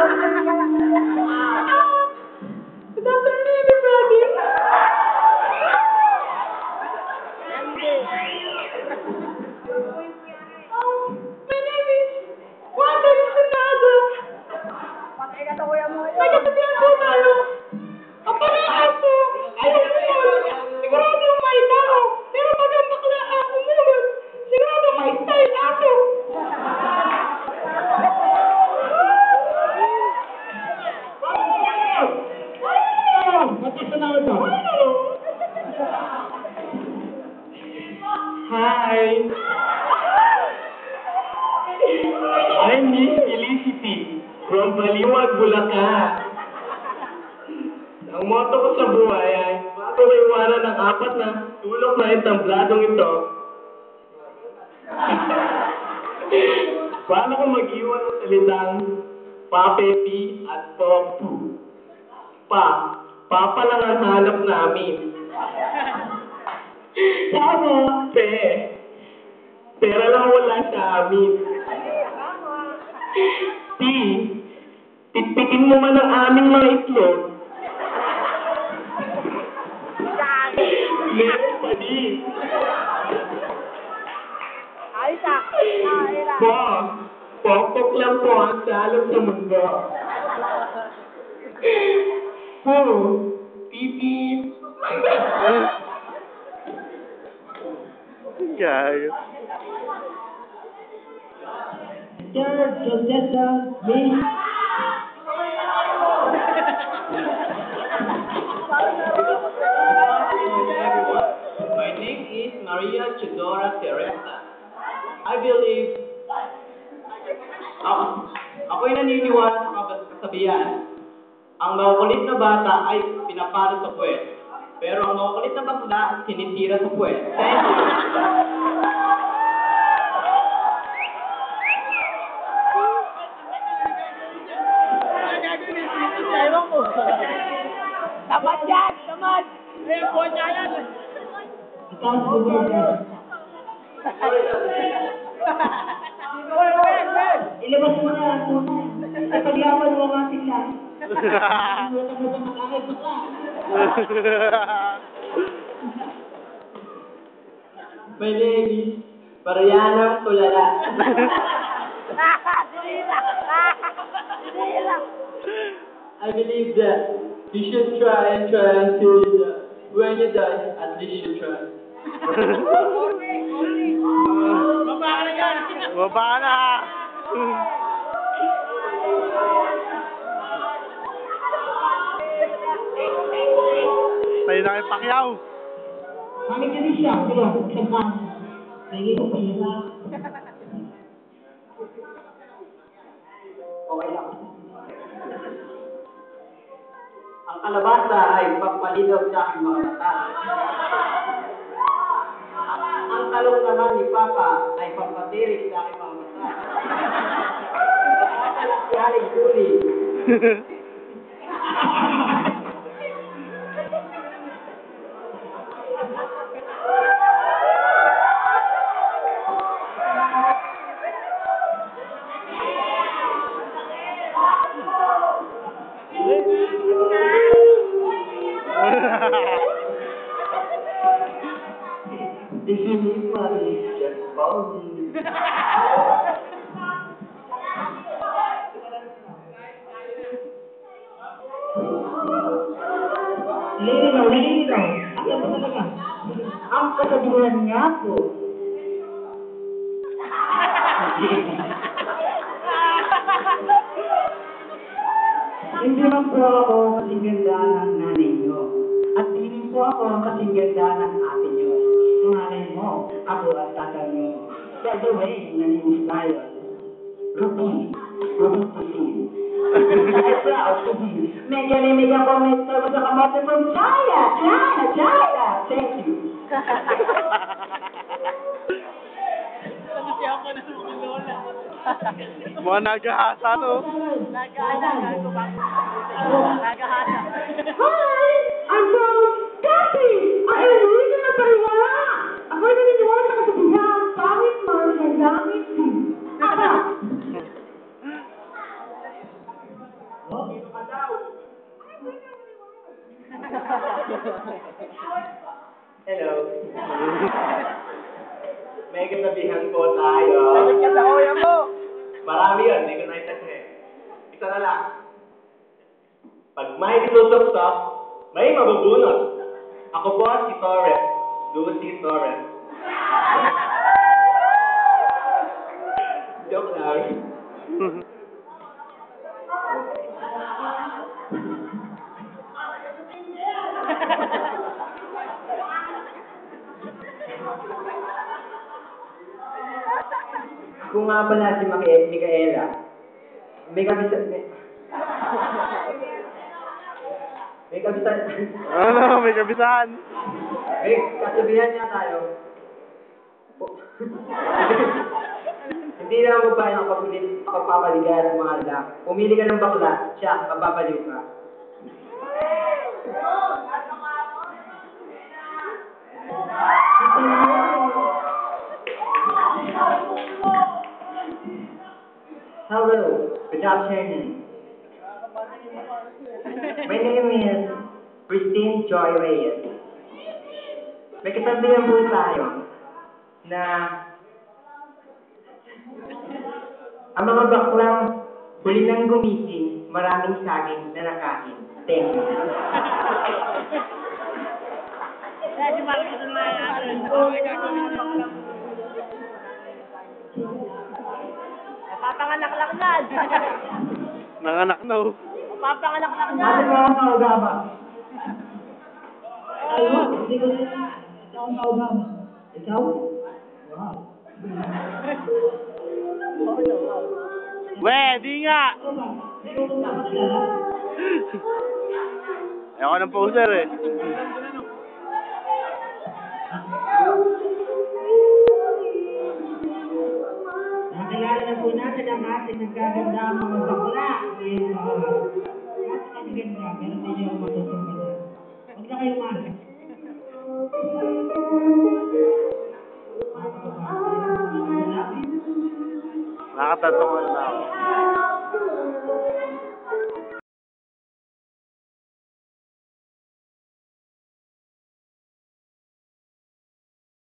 Good afternoon, everybody. My name is Wanda Senado. Nagkatabihan po tayo. Kapalaan po. Ayun po. Sigurado may tao. Pero pag ang bakla ako mulot, sigurado may style ako. Hi. I'm Miss Felicity from Baliwag, Bulacan. Ang motto ko sa buhay ay bago ko iwanan ng apat na tulok na entambladong ito. Paano ko mag-iwan ng salitang papepi at popu? Papa lang ang hanap namin. Tama, pera lang wala sa amin. Pitpitin mo man ang aming mga itlog. Meron pa din. Pokpok lang po ang salog sa mundo. Pipip. Gago. Third, Josetta, me. My name is Maria Chidora Teresa. I believe, ako'y naniniwala sa kasabihan. Ang makukulit na bata ay pinapalo sa puwet. Pero ang makukulit na bakla ay sinitira sa puwet. Thank you. Tamad yan! Tamad! Ay, po niya yan! Ilabas mo na ang tunay. Sa paglaban mo nga sila. My name is Mariana Tulala. I believe that you should try until you die. When you die, at least you try. Baba na! Tayo na kay Pacquiao. Bakit kasi siya? Kaya, isang kan. Sige ko pila. Okay lang. Ang kalabasa ay pampalinaw sa aking mga mata. Ang talong naman ni Papa ay pampatirik sa aking mga mata. Si Aling Julie. If you need money, just call me. Lino. Ano ba talaga? Ang kasabihan niya po. Hindi man po ako kasing ganda ng nanay niyo. At hindi po ako kasing ganda ng ate niyo. Malay mo, ako at tata niyo. By the way, naninis tayo. Ruby Putin. I'm proud to be. Mega commenter sa kamote from China. Thank you. Kasi ako na mga lola. Mga nagahasa, no? Nagahasa. Hi! I'm from Cati! Ay, hindi ka na pariwala! Ako'y naniniwala sa kasabihan, pangit man ang gamit din. Apa! kinabihan po tayo. Sagot ka sa kuya mo. Marami yun, hindi ko naitasin. Isa na lang. Pag may nilusok-sok, may mabubunot. Ako po si Torres, Lucy Torres. Joke lang. Ako nga pala si Micaela. May kabisan... May kabisan... Ano, may kabisahan. May kasabihan niya tayo. Hindi na mo ba yung pagpapaligaya sa mga lalaki? Pumili ka ng bakla, siya, mapapaliw ka. Hello, good afternoon. My name is Christine Joy Reyes. May kasabihan po tayo na ang mga baklang huli nang gumising, maraming saging na nakain. Thank you. Kasi bakit ito na yan? Okay, gagawin mo lang lang. Napapangalaklak yan. Nanganak na oh. Napapangalaklak yan. Bakit mo ako maugama? Ano? Hindi ko na ako maugama. Ikaw? Wow. We, di nga. Ayoko ng poser eh. Nakilala na po natin ang ating nagkaganda ang mga bakla. Ngayon, napakaganda, pero hindi niyo matutumpasan. Huwag na kayo malas. Nakatatlong ano na ako.